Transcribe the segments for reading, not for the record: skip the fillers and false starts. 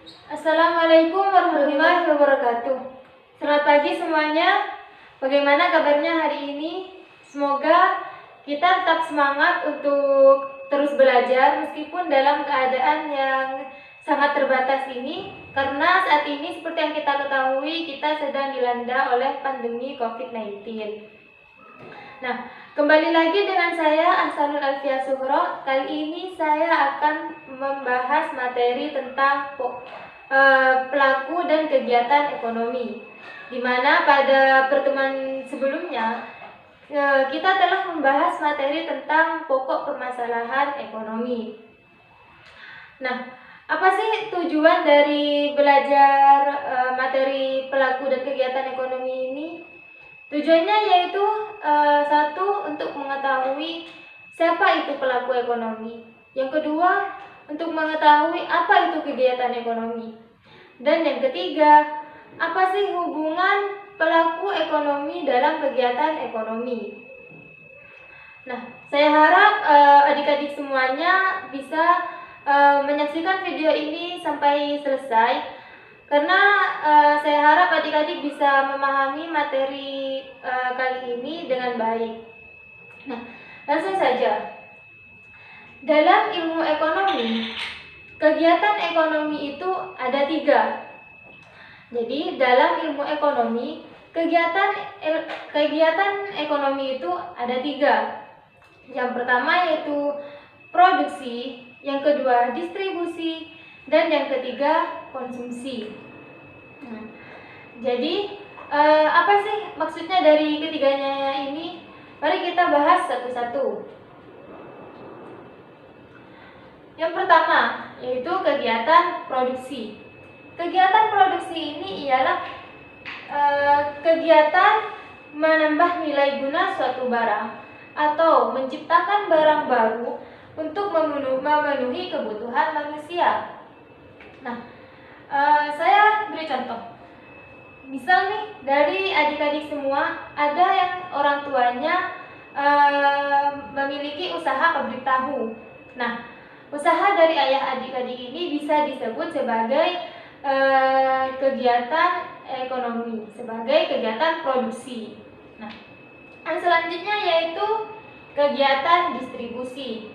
Assalamualaikum warahmatullahi wabarakatuh. Selamat pagi semuanya. Bagaimana kabarnya hari ini? Semoga kita tetap semangat untuk terus belajar meskipun dalam keadaan yang sangat terbatas ini, karena saat ini seperti yang kita ketahui, kita sedang dilanda oleh pandemi COVID-19. Nah, kembali lagi dengan saya Ahsanul Alfia Suhro. Kali ini saya akan membahas materi tentang pelaku dan kegiatan ekonomi, di mana pada pertemuan sebelumnya kita telah membahas materi tentang pokok permasalahan ekonomi. Nah, apa sih tujuan dari belajar materi pelaku dan kegiatan ekonomi ini? Tujuannya yaitu satu, untuk mengetahui siapa itu pelaku ekonomi. Yang kedua, untuk mengetahui apa itu kegiatan ekonomi. Dan yang ketiga, apa sih hubungan pelaku ekonomi dalam kegiatan ekonomi. Nah, saya harap adik-adik semuanya bisa menyaksikan video ini sampai selesai, karena saya harap adik-adik bisa memahami materi kali ini dengan baik. Nah, langsung saja. Dalam ilmu ekonomi, kegiatan ekonomi itu ada 3. Jadi dalam ilmu ekonomi, kegiatan ekonomi itu ada 3. Yang pertama yaitu produksi, yang kedua distribusi, dan yang ketiga konsumsi. Nah, jadi apa sih maksudnya dari ketiganya ini? Mari kita bahas satu-satu. Yang pertama yaitu kegiatan produksi. Kegiatan produksi ini ialah kegiatan menambah nilai guna suatu barang atau menciptakan barang baru untuk memenuhi kebutuhan manusia. Nah, saya beri contoh. Misal nih, dari adik-adik semua ada yang orang tuanya memiliki usaha pabrik tahu. Nah, usaha dari ayah adik-adik ini bisa disebut sebagai kegiatan ekonomi, sebagai kegiatan produksi. Nah, yang selanjutnya yaitu kegiatan distribusi.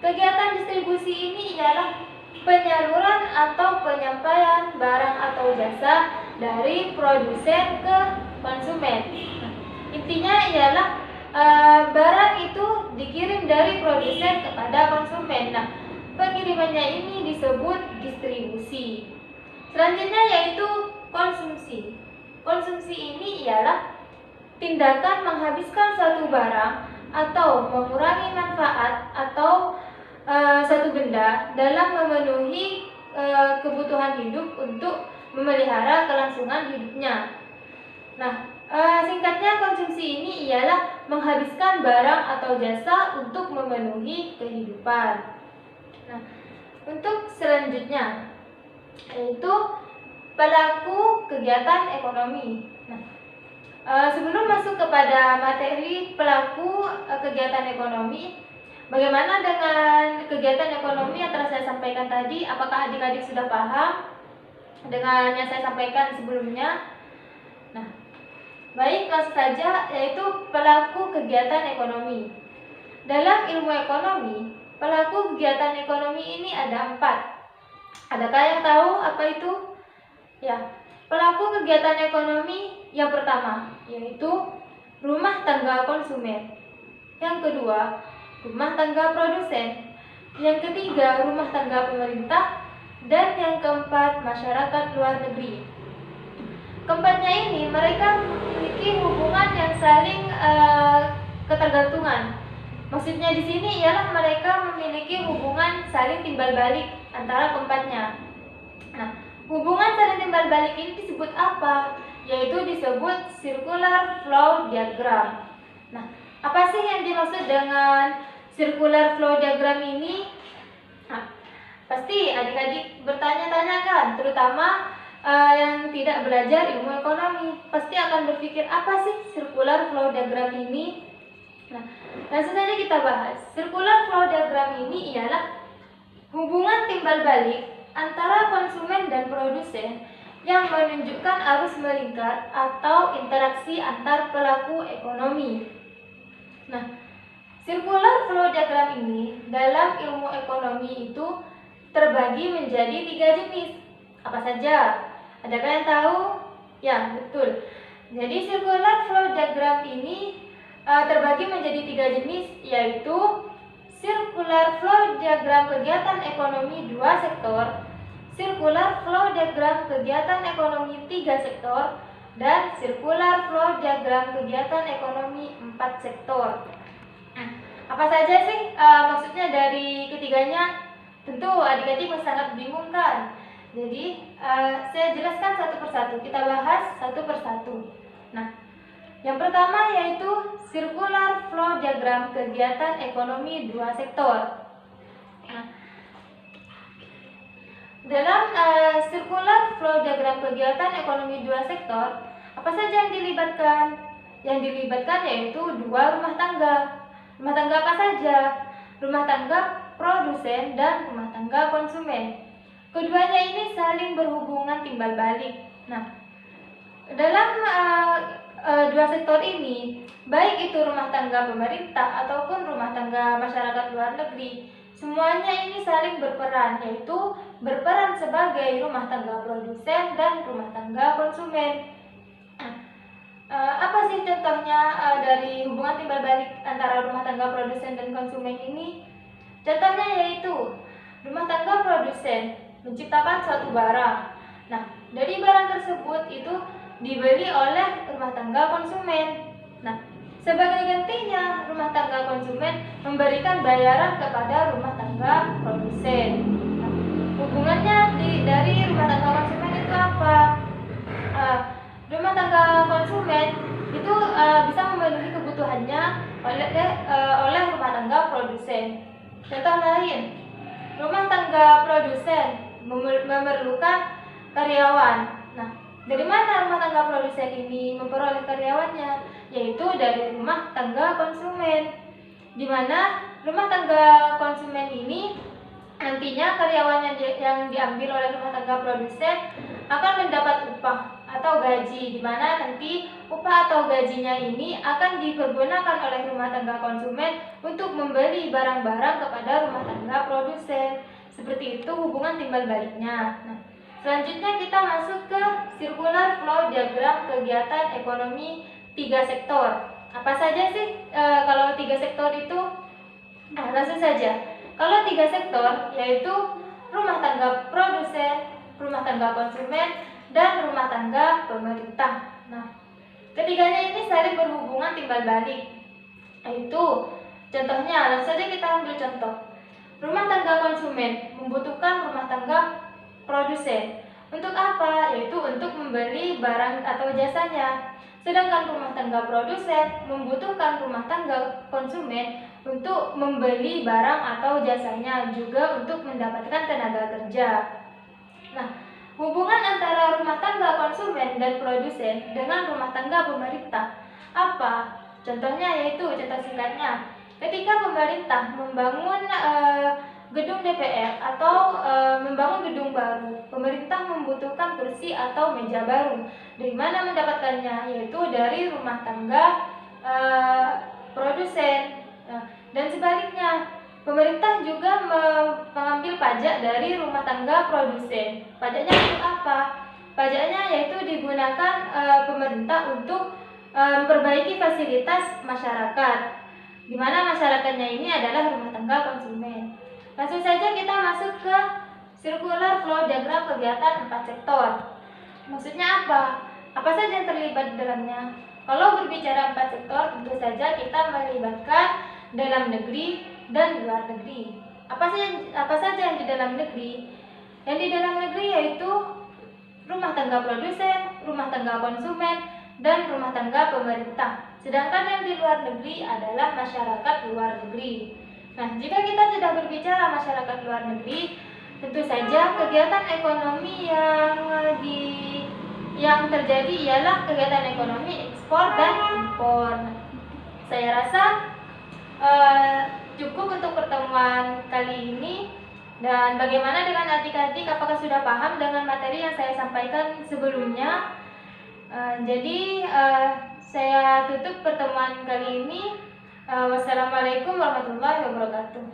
Kegiatan distribusi ini ialah penyaluran atau penyampaian barang atau jasa dari produsen ke konsumen. Nah, intinya ialah barang itu dikirim dari produsen kepada konsumen. Nah, pengirimannya ini disebut distribusi. Selanjutnya yaitu konsumsi. Konsumsi ini ialah tindakan menghabiskan suatu barang atau mengurangi manfaat atau satu benda dalam memenuhi kebutuhan hidup untuk memelihara kelangsungan hidupnya. Nah, singkatnya konsumsi ini ialah menghabiskan barang atau jasa untuk memenuhi kehidupan. Nah, untuk selanjutnya yaitu pelaku kegiatan ekonomi. Nah, sebelum masuk kepada materi pelaku kegiatan ekonomi, bagaimana dengan kegiatan ekonomi yang telah saya sampaikan tadi? Apakah adik-adik sudah paham dengan yang saya sampaikan sebelumnya? Nah, baik, langsung saja, yaitu pelaku kegiatan ekonomi. Dalam ilmu ekonomi, pelaku kegiatan ekonomi ini ada 4. Adakah yang tahu apa itu? Ya, pelaku kegiatan ekonomi yang pertama yaitu rumah tangga konsumen. Yang kedua, rumah tangga produsen. Yang ketiga, rumah tangga pemerintah. Dan yang keempat, masyarakat luar negeri. Keempatnya ini mereka memiliki hubungan yang saling ketergantungan. Maksudnya di sini ialah mereka memiliki hubungan saling timbal balik antara keempatnya. Nah, hubungan saling timbal balik ini disebut apa? Yaitu disebut circular flow diagram. Nah, apa sih yang dimaksud dengan circular flow diagram ini? Nah, pasti adik-adik bertanya-tanya kan, terutama yang tidak belajar ilmu ekonomi pasti akan berpikir, apa sih circular flow diagram ini? Nah, langsung saja kita bahas. Circular flow diagram ini ialah hubungan timbal balik antara konsumen dan produsen yang menunjukkan arus melingkar atau interaksi antar pelaku ekonomi. Nah, circular flow diagram ini dalam ilmu ekonomi itu terbagi menjadi 3 jenis. Apa saja? Adakah yang tahu? Ya, betul. Jadi circular flow diagram ini terbagi menjadi 3 jenis, yaitu circular flow diagram kegiatan ekonomi 2 sektor, circular flow diagram kegiatan ekonomi 3 sektor, dan circular flow diagram kegiatan ekonomi 4 sektor. Apa saja sih maksudnya dari ketiganya? Tentu adik-adik sangat bingung kan? Jadi saya jelaskan satu persatu, kita bahas satu persatu. Nah, yang pertama yaitu circular flow diagram kegiatan ekonomi 2 sektor. Nah, dalam circular flow diagram kegiatan ekonomi 2 sektor, apa saja yang dilibatkan? Yang dilibatkan yaitu 2 rumah tangga. Rumah tangga apa saja? Rumah tangga produsen dan rumah tangga konsumen. Keduanya ini saling berhubungan timbal balik. Nah, dalam 2 sektor ini, baik itu rumah tangga pemerintah ataupun rumah tangga masyarakat luar negeri, semuanya ini saling berperan, yaitu berperan sebagai rumah tangga produsen dan rumah tangga konsumen. Apa sih contohnya dari hubungan timbal balik antara rumah tangga produsen dan konsumen ini? Contohnya yaitu rumah tangga produsen menciptakan suatu barang. Nah, dari barang tersebut itu dibeli oleh rumah tangga konsumen. Nah, sebagai gantinya rumah tangga konsumen memberikan bayaran kepada rumah tangga produsen. Nah, hubungannya dari rumah tangga konsumen itu apa? Rumah tangga konsumen itu bisa memenuhi kebutuhannya oleh rumah tangga produsen. Contoh lain, rumah tangga produsen memerlukan karyawan. Nah, dari mana rumah tangga produsen ini memperoleh karyawannya? Yaitu dari rumah tangga konsumen, di mana rumah tangga konsumen ini nantinya karyawan yang diambil oleh rumah tangga produsen akan mendapat upah atau gaji, di mana nanti upah atau gajinya ini akan dipergunakan oleh rumah tangga konsumen untuk membeli barang-barang kepada rumah tangga produsen. Seperti itu hubungan timbal baliknya. Nah, selanjutnya kita masuk ke circular flow diagram kegiatan ekonomi 3 sektor. Apa saja sih kalau 3 sektor itu? Langsung saja. Kalau 3 sektor yaitu rumah tangga produsen, rumah tangga konsumen, dan rumah tangga pemerintah. Nah, ketiganya ini saling berhubungan timbal balik. Yaitu contohnya, langsung saja kita ambil contoh. Rumah tangga konsumen membutuhkan rumah tangga produsen. Untuk apa? Yaitu untuk membeli barang atau jasanya. Sedangkan rumah tangga produsen membutuhkan rumah tangga konsumen untuk membeli barang atau jasanya, juga untuk mendapatkan tenaga kerja. Nah, hubungan antara rumah tangga konsumen dan produsen dengan rumah tangga pemerintah apa? Contohnya yaitu, contoh singkatnya, ketika pemerintah membangun gedung DPR atau membangun gedung baru, pemerintah membutuhkan kursi atau meja baru. Dari mana mendapatkannya? Yaitu dari rumah tangga produsen. Dan sebaliknya, pemerintah juga mengambil pajak dari rumah tangga produsen. Pajaknya untuk apa? Pajaknya yaitu digunakan pemerintah untuk memperbaiki fasilitas masyarakat, di mana masyarakatnya ini adalah rumah tangga konsumen. Langsung saja kita masuk ke circular flow diagram kegiatan 4 sektor. Maksudnya apa? Apa saja yang terlibat di dalamnya? Kalau berbicara 4 sektor, tentu saja kita melibatkan dalam negeri dan luar negeri. Apa saja yang di dalam negeri? Yang di dalam negeri yaitu rumah tangga produsen, rumah tangga konsumen, dan rumah tangga pemerintah. Sedangkan yang di luar negeri adalah masyarakat luar negeri. Nah, jika kita sudah berbicara masyarakat luar negeri, tentu saja kegiatan ekonomi yang terjadi ialah kegiatan ekonomi ekspor dan impor. Saya rasa cukup untuk pertemuan kali ini. Dan bagaimana dengan adik-adik? apakah sudah paham dengan materi yang saya sampaikan sebelumnya? Jadi saya tutup pertemuan kali ini. Wassalamualaikum warahmatullahi wabarakatuh.